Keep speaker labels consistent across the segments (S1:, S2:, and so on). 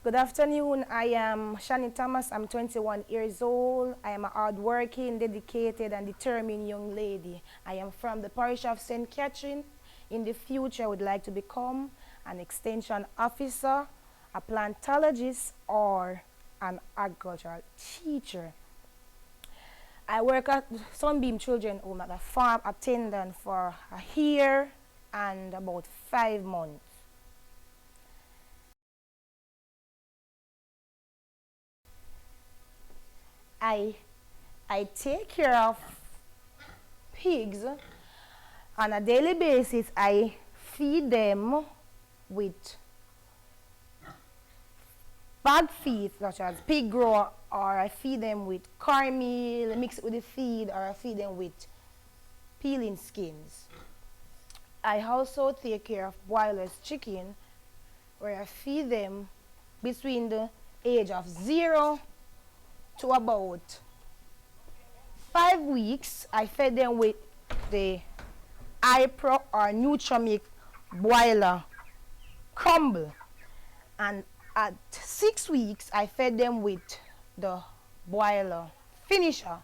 S1: Good afternoon. I am Shanny Thomas. I'm 21 years old. I am a hardworking, dedicated, and determined young lady. I am from the parish of St. Catherine. In the future, I would like to become an extension officer, a plantologist, or an agricultural teacher. I work at Sunbeam Children Home as a farm attendant for a year and about 5 months. I take care of pigs on a daily basis. I feed them with bag feed, such as pig grow, or I feed them with cornmeal, mix it with the feed, or I feed them with peeling skins. I also take care of broilers chicken, where I feed them between the age of 0 to about 5 weeks. I fed them with the iPro or Nutramic broiler crumble, and at 6 weeks I fed them with the broiler finisher.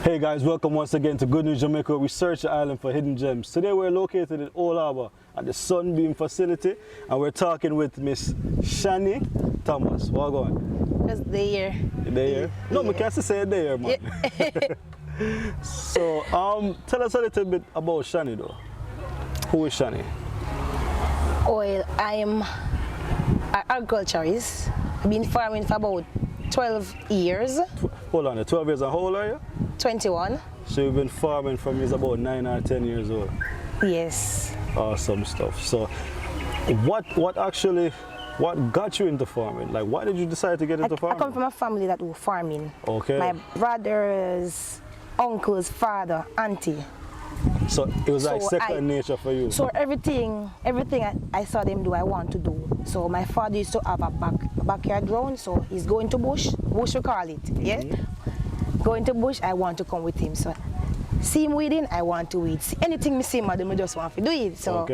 S2: Hey guys, welcome once again to Good News Jamaica. We search the island for hidden gems. Today we're located in Old Harbour at the Sunbeam facility, and we're talking with Miss Shanny Thomas. What going?
S1: Just there.
S2: There? No, we can't say there, man. Yeah. So, tell us a little bit about Shanny though. Who is Shanny?
S1: Well, I'm an agriculturist. I've been farming for about 12 years.
S2: Hold on, 12 years, and how old are you?
S1: 21.
S2: So you've been farming from you're about 9 or 10 years old?
S1: Yes.
S2: Awesome stuff. So what got you into farming? Like, why did you decide to get into farming?
S1: I come from a family that do farming.
S2: Okay.
S1: My brother's uncle's father, auntie.
S2: So it was like second nature for you? So
S1: everything I saw them do, I want to do. So my father used to have a backyard ground, so he's going to bush we call it, yeah? Going to bush, I want to come with him. So see him weeding, I want to weed. See anything me see him, I just want to do it. So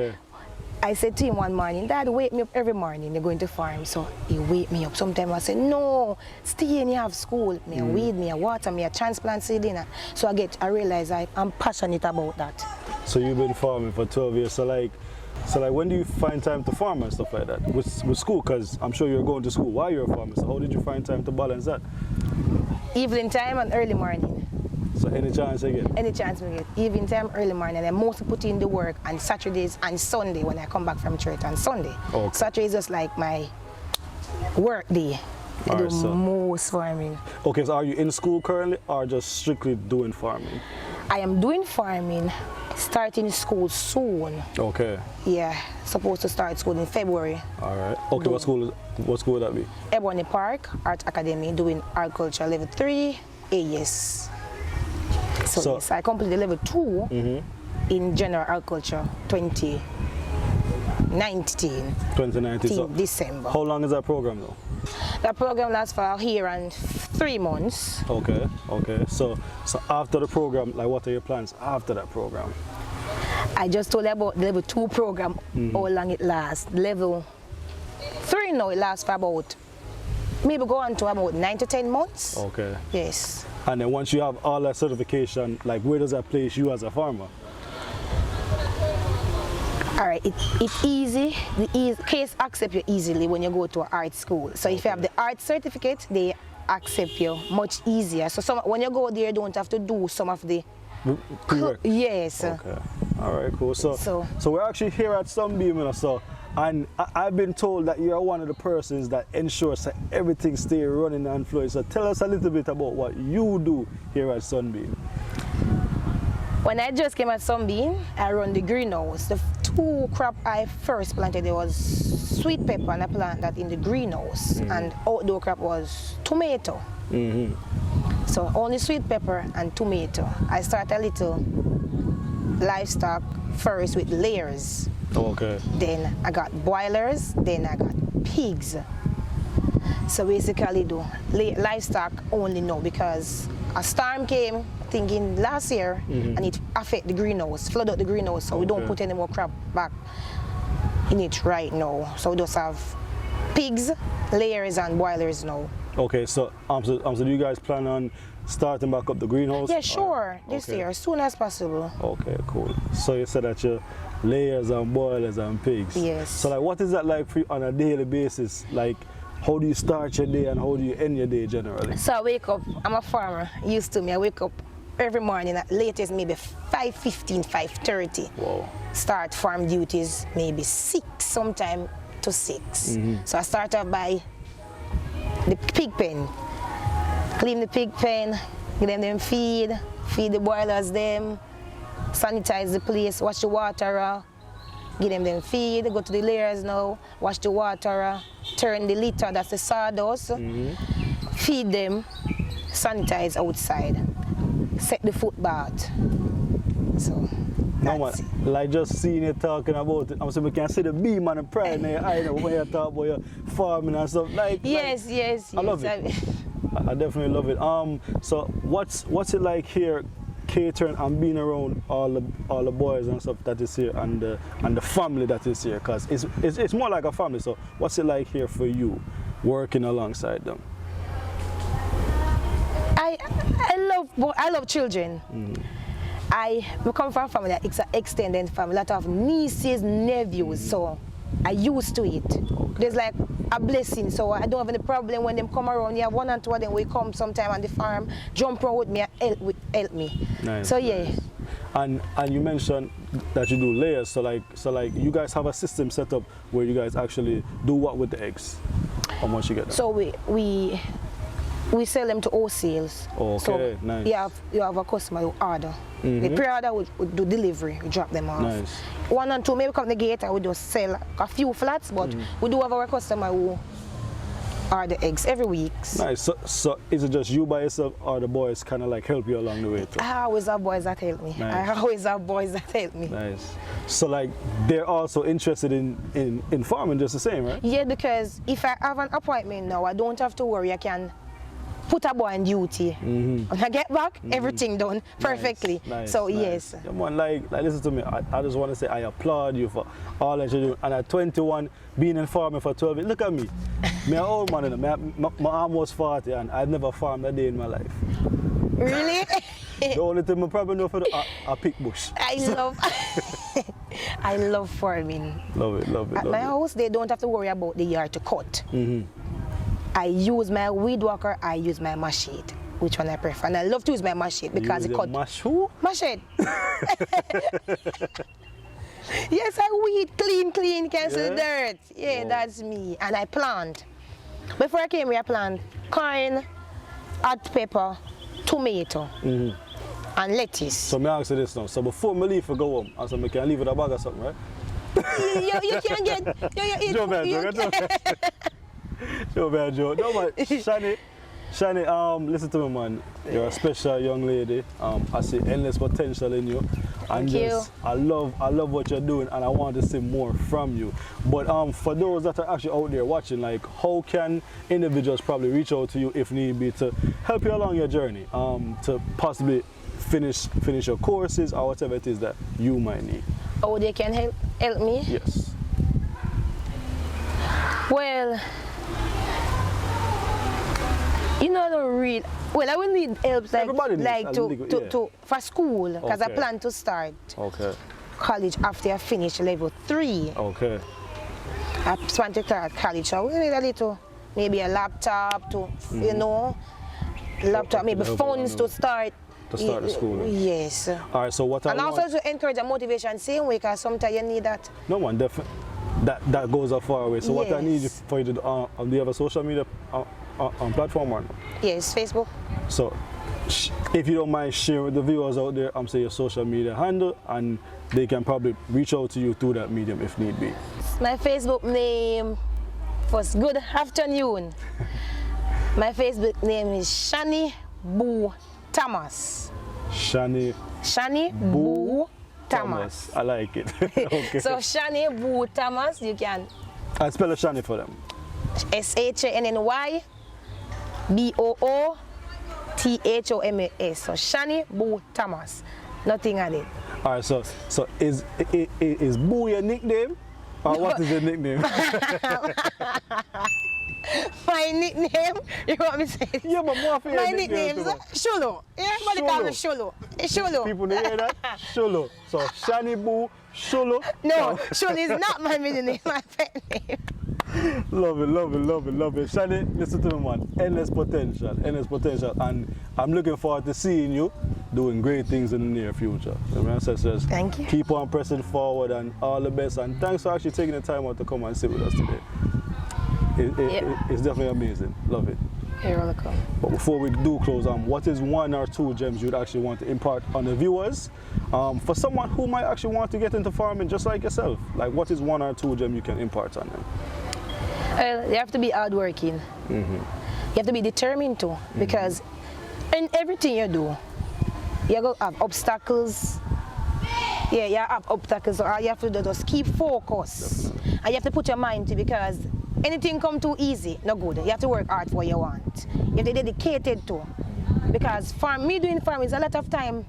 S1: I said to him one morning, Dad, wake me up every morning, you're going to farm. So he wake me up. Sometimes I say, no, stay in, you have school. Me a weed, me a water, me a transplant seeding. So I realize I'm passionate about that.
S2: So you've been farming for 12 years. So like when do you find time to farm and stuff like that? With school, because I'm sure you're going to school while you're farming. So how did you find time to balance that?
S1: Evening time and early morning.
S2: So any chance you get?
S1: Any chance we get. Evening time, early morning. I mostly put in the work on Saturdays and Sunday when I come back from church on Sunday. Okay. Saturday is just like my work day. I do most farming.
S2: Okay, so are you in school currently or just strictly doing farming?
S1: I am doing farming, starting school soon.
S2: Okay.
S1: Yeah, supposed to start school in February.
S2: All right. Okay, what school would that be?
S1: Ebony Park Art Academy, doing agriculture level 3 AS. So yes, I completed level 2 in general agriculture 2019.
S2: 2019. So
S1: December.
S2: How long is that program though?
S1: That program lasts for a year and 3 months. Okay,
S2: okay. So after the program, like what are your plans after that program?
S1: I just told you about the level 2 program, how long it lasts. Level 3 now, it lasts for about, maybe go on to about 9 to 10 months.
S2: Okay.
S1: Yes.
S2: And then once you have all that certification, like where does that place you as a farmer?
S1: All right, it's easy. The case accept you easily when you go to an art school. So if you have the art certificate, they accept you much easier. So when you go there, you don't have to do some of the
S2: correct.
S1: Yes.
S2: Okay. All right, cool. So we're actually here at Sunbeam, and I've been told that you're one of the persons that ensures that everything stays running and flowing. So tell us a little bit about what you do here at Sunbeam.
S1: When I just came at Sunbeam, I run the greenhouse. The 2 crop I first planted, there was sweet pepper, and I planted that in the greenhouse. And outdoor crop was tomato. So only sweet pepper and tomato. I started a little livestock first with layers.
S2: Okay.
S1: Then I got broilers, then I got pigs. So basically do livestock only now because a storm came, think in last year, and it affect the greenhouse, flood out the greenhouse, so we don't put any more crop back in it right now. So we just have pigs, layers, and boilers now.
S2: Okay, so do you guys plan on starting back up the greenhouse?
S1: Yeah, sure, this year, as soon as possible.
S2: Okay, cool. So you said that your layers and boilers and pigs.
S1: Yes.
S2: So like, what is that like for you on a daily basis? Like, how do you start your day and how do you end your day generally?
S1: So I wake up, I'm a farmer, used to me, I wake up every morning at latest maybe 5:15, 5:30.
S2: Wow.
S1: Start farm duties maybe 6, sometime to 6. So I start off by the pig pen. Clean the pig pen, give them feed the boilers them, sanitize the place, wash the water, give them feed, go to the layers now, wash the water, turn the litter, that's the sawdust, feed them, sanitize outside, set the foot bath. So
S2: no man, like just seeing you talking about it, I'm saying we can see the beam and the pride in your eye when you talk about your farming and stuff.
S1: Yes.
S2: I love it. I definitely love it. So what's it like here, catering and being around all the boys and stuff that is here and the family that is here? Cause it's more like a family. So what's it like here for you, working alongside them?
S1: I love children. I come from a family that it's an extended family, a lot of nieces, nephews, so I used to it. There's like a blessing, so I don't have any problem when them come around. You have 1 and 2 of them will come sometime on the farm, jump around with me and help me.
S2: Nice,
S1: so yeah.
S2: Nice. And you mentioned that you do layers, so like you guys have a system set up where you guys actually do what with the eggs? How much you get them?
S1: So we sell them to wholesales.
S2: Okay,
S1: so
S2: nice.
S1: You have a customer who order. The pre-order would do delivery, we drop them off.
S2: Nice.
S1: 1 and 2 maybe come the gate and we just sell a few flats, but we do have our customer who order eggs every week.
S2: Nice. So is it just you by yourself or the boys kind of like help you along the way too?
S1: I always have boys that help me.
S2: Nice.
S1: I always have boys that help me.
S2: Nice. So like they're also interested in farming just the same, right?
S1: Yeah, because if I have an appointment now, I don't have to worry. I can put a boy on duty. When I get back, everything done perfectly.
S2: Nice,
S1: so
S2: nice.
S1: yes.
S2: Come on, like listen to me. I just want to say I applaud you for all that you do. And at 21, being in farming for 12 years, look at me. Me an old man, my arm was 40 and I've never farmed a day in my life.
S1: Really?
S2: The only thing I probably know for a pick bush.
S1: I love farming.
S2: Love it.
S1: At my house, they don't have to worry about the yard to cut. I use my weed whacker, I use my machete. Which one I prefer? And I love to use my machete because it cut. Machete. Yes, I weed clean, cancel the dirt. Yeah, that's me. And I plant. Before I came here, I plant corn, hot pepper, tomato, and lettuce.
S2: So me ask you this now. So before me leave for go home, I said I can leave with a bag or something, right?
S1: you can get.
S2: Joe. No, but Shanny, listen to me, man. You're a special young lady. I see endless potential in you. And
S1: Thank you.
S2: I love what you're doing, and I want to see more from you. But for those that are actually out there watching, like, how can individuals probably reach out to you if need be to help you along your journey, to possibly finish your courses or whatever it is that you might need?
S1: Oh, they can help me?
S2: Yes.
S1: Well, you know, I don't read. Well, I will need help for school because I plan to start college after I finish level 3.
S2: Okay.
S1: I plan to start college, so we need a little, maybe a laptop to, maybe phones to start.
S2: To start the school.
S1: Yes.
S2: All right. So what
S1: and also to encourage a motivation, same way, because sometimes you need that.
S2: No one definitely. That goes a far away. So what I need for you to do, do you have a social media platform or no?
S1: Yes, Facebook.
S2: So if you don't mind sharing with the viewers out there, I'm saying your social media handle, and they can probably reach out to you through that medium if need be.
S1: My Facebook name was Good Afternoon. My Facebook name is Shanny Thomas.
S2: Shanny Thomas. I like it. Okay.
S1: So Shanny Thomas, you can.
S2: I spell a Shanny for them.
S1: SHANNY BOO Thomas. So Shanny Thomas. Nothing on it.
S2: All right, so is Boo your nickname? Or what is your nickname?
S1: My nickname? You want me to say it?
S2: Yeah, but more for
S1: my nickname is Sholo. Everybody call me Sholo. It's Sholo.
S2: People don't hear that? Sholo. So Shanny Boo, Sholo.
S1: No, Sholo is not my middle name, my pet name.
S2: Love it, love it, love it, love it. Shanny, listen to me, man. Endless potential, endless potential. And I'm looking forward to seeing you doing great things in the near future.
S1: Thank you.
S2: Keep on pressing forward and all the best. And thanks for actually taking the time out to come and sit with us today. It's definitely amazing. Love it.
S1: You're welcome.
S2: But before we do close, what is 1 or 2 gems you'd actually want to impart on the viewers? For someone who might actually want to get into farming just like yourself, like what is 1 or 2 gems you can impart on them?
S1: You have to be hardworking. You have to be determined too, because in everything you do, you go have obstacles. Yeah, you have obstacles, so all you have to do is just keep focus. And you have to put your mind to it, because anything come too easy, no good. You have to work hard for what you want. You have to be dedicated to. Because for me doing farming is a lot of time,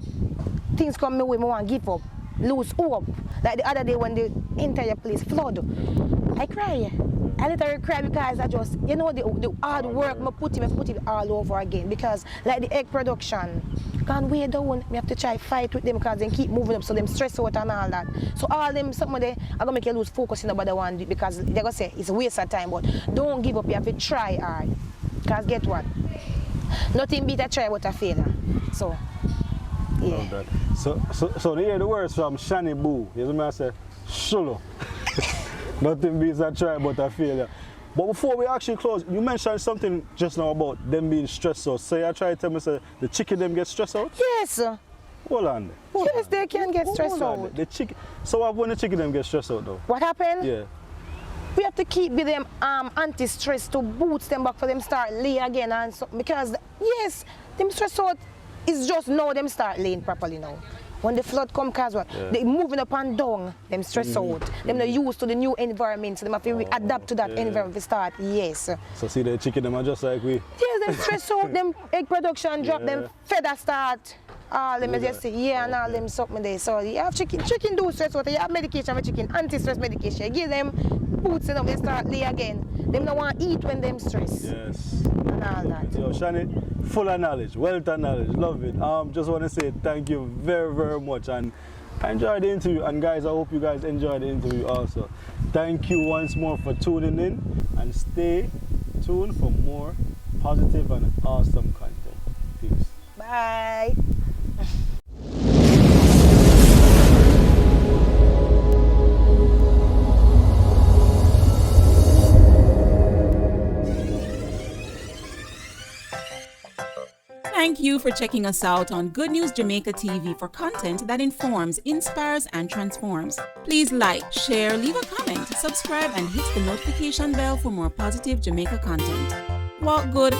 S1: things come my way, I want to give up, lose hope. Like the other day when the entire place flood, I cry. I literally cry because I just, you know, the hard work I put it all over again. Because like the egg production, can't way down. We have to try fight with them because they keep moving up, so them stress out and all that. So all them, something they are gonna make you lose focus in about the one, because they're gonna say it's a waste of time, but don't give up, you have to try hard. Because get what? Nothing beat a try but a failure. So yeah.
S2: So they hear the words from Shanny Boo. You know what I say? Sholo. Nothing beats a try but a failure. But before we actually close, you mentioned something just now about them being stressed out. So you try to tell me, say, the chicken them get stressed out?
S1: Yes.
S2: Hold on.
S1: Yes, they can get stressed out.
S2: The chicken. So what when the chicken them get stressed out though?
S1: What happened?
S2: Yeah.
S1: We have to keep with them anti-stress to boost them back for them start lay again, and so, because yes, them stress out is just now them start laying properly now. When the flood come, cause what? They moving up and down, them stress out. Them not used to the new environment, so them have to adapt to that environment to start. Yes.
S2: So see the chicken them are just like we.
S1: Yes, them stress out, them egg production drop, them feather start. All them just say and all them something there. So you have chicken do stress out. You have medication for chicken, anti-stress medication. You give them boots and they start lay again. Them don't want to eat when them stress.
S2: Yes.
S1: And all that.
S2: Yo, Shanny, full of knowledge, wealth of knowledge, love it. Just want to say thank you very, very much, and I enjoyed the interview, and guys, I hope you guys enjoyed the interview also. Thank you once more for tuning in, and stay tuned for more positive and awesome content. Peace.
S1: Bye.
S3: Thank you for checking us out on Good News Jamaica TV for content that informs, inspires, and transforms. Please like, share, leave a comment, subscribe, and hit the notification bell for more positive Jamaica content. Walk good